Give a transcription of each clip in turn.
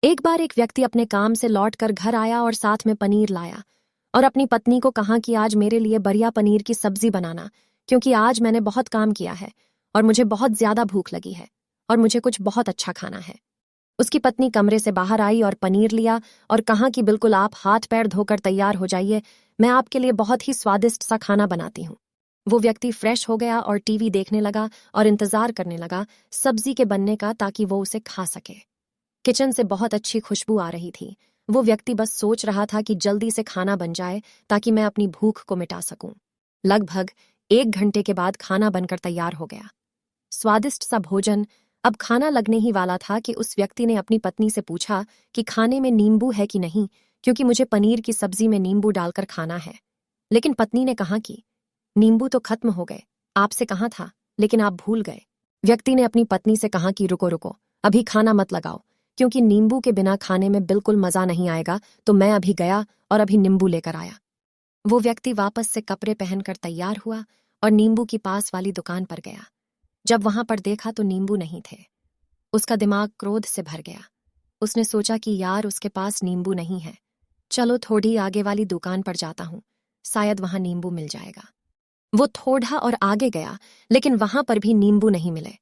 एक बार एक व्यक्ति अपने काम से लौटकर घर आया और साथ में पनीर लाया और अपनी पत्नी को कहा कि आज मेरे लिए बढ़िया पनीर की सब्जी बनाना, क्योंकि आज मैंने बहुत काम किया है और मुझे बहुत ज्यादा भूख लगी है और मुझे कुछ बहुत अच्छा खाना है। उसकी पत्नी कमरे से बाहर आई और पनीर लिया और कहा कि बिल्कुल आप हाथ पैर धोकर तैयार हो जाइए, मैं आपके लिए बहुत ही स्वादिष्ट सा खाना बनाती हूँ। वो व्यक्ति फ्रेश हो गया और टीवी देखने लगा और इंतजार करने लगा सब्जी के बनने का, ताकि वो उसे खा सके। किचन से बहुत अच्छी खुशबू आ रही थी। वो व्यक्ति बस सोच रहा था कि जल्दी से खाना बन जाए ताकि मैं अपनी भूख को मिटा सकूं। लगभग 1 घंटे के बाद खाना बनकर तैयार हो गया। स्वादिष्ट सा भोजन अब खाना लगने ही वाला था कि उस व्यक्ति ने अपनी पत्नी से पूछा कि खाने में नींबू है कि नहीं, क्योंकि मुझे पनीर की सब्जी में नींबू डालकर खाना है। लेकिन पत्नी ने कहा कि नींबू तो खत्म हो गए, आपसे कहा था, लेकिन आप भूल गए। व्यक्ति ने अपनी पत्नी से कहा कि रुको रुको, अभी खाना मत लगाओ, क्योंकि नींबू के बिना खाने में बिल्कुल मजा नहीं आएगा। तो मैं अभी गया और अभी नींबू लेकर आया। वो व्यक्ति वापस से कपड़े पहनकर तैयार हुआ और नींबू की पास वाली दुकान पर गया। जब वहां पर देखा तो नींबू नहीं थे। उसका दिमाग क्रोध से भर गया। उसने सोचा कि यार, उसके पास नींबू नहीं है, चलो थोड़ी आगे वाली दुकान पर जाता हूं, शायद वहां नींबू मिल जाएगा। वो थोड़ा और आगे गया, लेकिन वहां पर भी नींबू नहीं मिले।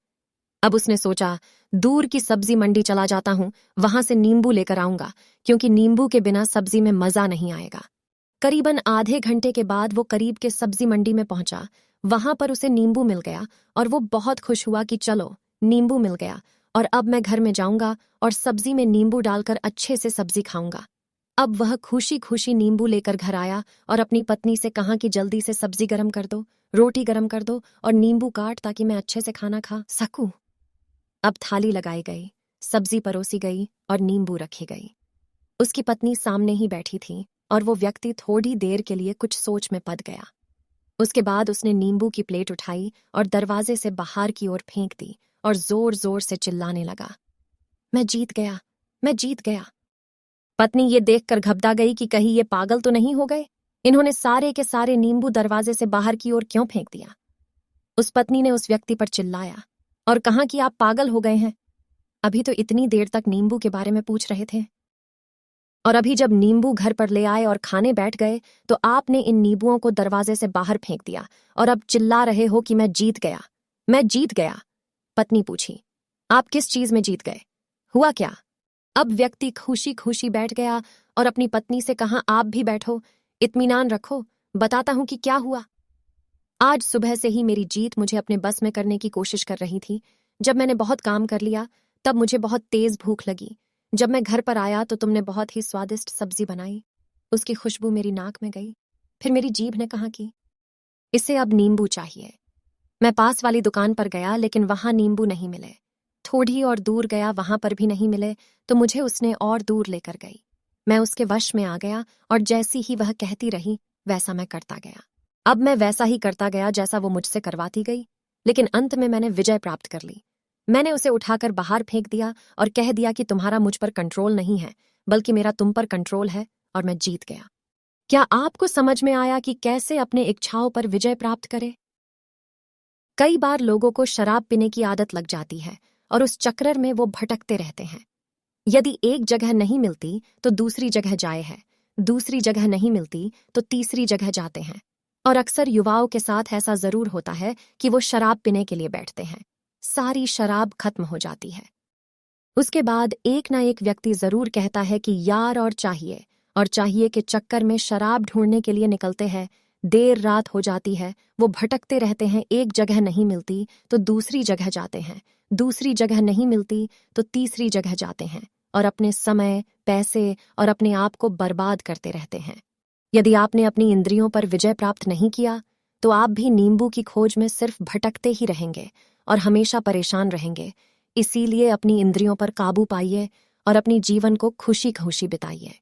अब उसने सोचा, दूर की सब्जी मंडी चला जाता हूं, वहां से नींबू लेकर आऊंगा, क्योंकि नींबू के बिना सब्जी में मजा नहीं आएगा। करीबन आधे घंटे के बाद वो करीब के सब्जी मंडी में पहुंचा। वहां पर उसे नींबू मिल गया और वो बहुत खुश हुआ कि चलो, नींबू मिल गया और अब मैं घर में जाऊंगा और सब्जी में नींबू डालकर अच्छे से सब्जी खाऊंगा। अब वह खुशी खुशी नींबू लेकर घर आया और अपनी पत्नी से कहा कि जल्दी से सब्जी गरम कर दो, रोटी गरम कर दो और नींबू काट, ताकि मैं अच्छे से खाना खा सकूं। अब थाली लगाई गई, सब्जी परोसी गई और नींबू रखी गई। उसकी पत्नी सामने ही बैठी थी और वो व्यक्ति थोड़ी देर के लिए कुछ सोच में पड़ गया। उसके बाद उसने नींबू की प्लेट उठाई और दरवाजे से बाहर की ओर फेंक दी और जोर जोर से चिल्लाने लगा, मैं जीत गया, मैं जीत गया। पत्नी ये देखकर घबरा गई कि कहीं ये पागल तो नहीं हो गए, इन्होंने सारे के सारे नींबू दरवाजे से बाहर की ओर क्यों फेंक दिया। उस पत्नी ने उस व्यक्ति पर चिल्लाया और कहा कि आप पागल हो गए हैं, अभी तो इतनी देर तक नींबू के बारे में पूछ रहे थे, और अभी जब नींबू घर पर ले आए और खाने बैठ गए तो आपने इन नींबुओं को दरवाजे से बाहर फेंक दिया और अब चिल्ला रहे हो कि मैं जीत गया, मैं जीत गया। पत्नी पूछी, आप किस चीज में जीत गए, हुआ क्या। अब व्यक्ति खुशी खुशी बैठ गया और अपनी पत्नी से कहा, आप भी बैठो, इत्मीनान रखो, बताता हूं कि क्या हुआ। आज सुबह से ही मेरी जीत मुझे अपने बस में करने की कोशिश कर रही थी। जब मैंने बहुत काम कर लिया तब मुझे बहुत तेज भूख लगी। जब मैं घर पर आया तो तुमने बहुत ही स्वादिष्ट सब्जी बनाई, उसकी खुशबू मेरी नाक में गई। फिर मेरी जीभ ने कहा कि इसे अब नींबू चाहिए। मैं पास वाली दुकान पर गया, लेकिन वहां नींबू नहीं मिले। थोड़ी और दूर गया, वहां पर भी नहीं मिले, तो मुझे उसने और दूर लेकर गई। मैं उसके वश में आ गया और जैसी ही वह कहती रही वैसा मैं करता गया। अब मैं वैसा ही करता गया जैसा वो मुझसे करवाती गई, लेकिन अंत में मैंने विजय प्राप्त कर ली। मैंने उसे उठाकर बाहर फेंक दिया और कह दिया कि तुम्हारा मुझ पर कंट्रोल नहीं है, बल्कि मेरा तुम पर कंट्रोल है, और मैं जीत गया। क्या आपको समझ में आया कि कैसे अपने इच्छाओं पर विजय प्राप्त करें? कई बार लोगों को शराब पीने की आदत लग जाती है और उस चक्कर में वो भटकते रहते हैं। यदि एक जगह नहीं मिलती तो दूसरी जगह जाए है, दूसरी जगह नहीं मिलती तो तीसरी जगह जाते हैं। और अक्सर युवाओं के साथ ऐसा जरूर होता है कि वो शराब पीने के लिए बैठते हैं, सारी शराब खत्म हो जाती है। उसके बाद एक ना एक व्यक्ति जरूर कहता है कि यार और चाहिए के चक्कर में शराब ढूंढने के लिए निकलते हैं। देर रात हो जाती है, वो भटकते रहते हैं, एक जगह नहीं मिलती तो दूसरी जगह जाते हैं, दूसरी जगह नहीं मिलती तो तीसरी जगह जाते हैं, और अपने समय, पैसे और अपने आप को बर्बाद करते रहते हैं। यदि आपने अपनी इंद्रियों पर विजय प्राप्त नहीं किया तो आप भी नींबू की खोज में सिर्फ भटकते ही रहेंगे और हमेशा परेशान रहेंगे। इसीलिए अपनी इंद्रियों पर काबू पाइए और अपनी जीवन को खुशी खुशी बिताइए।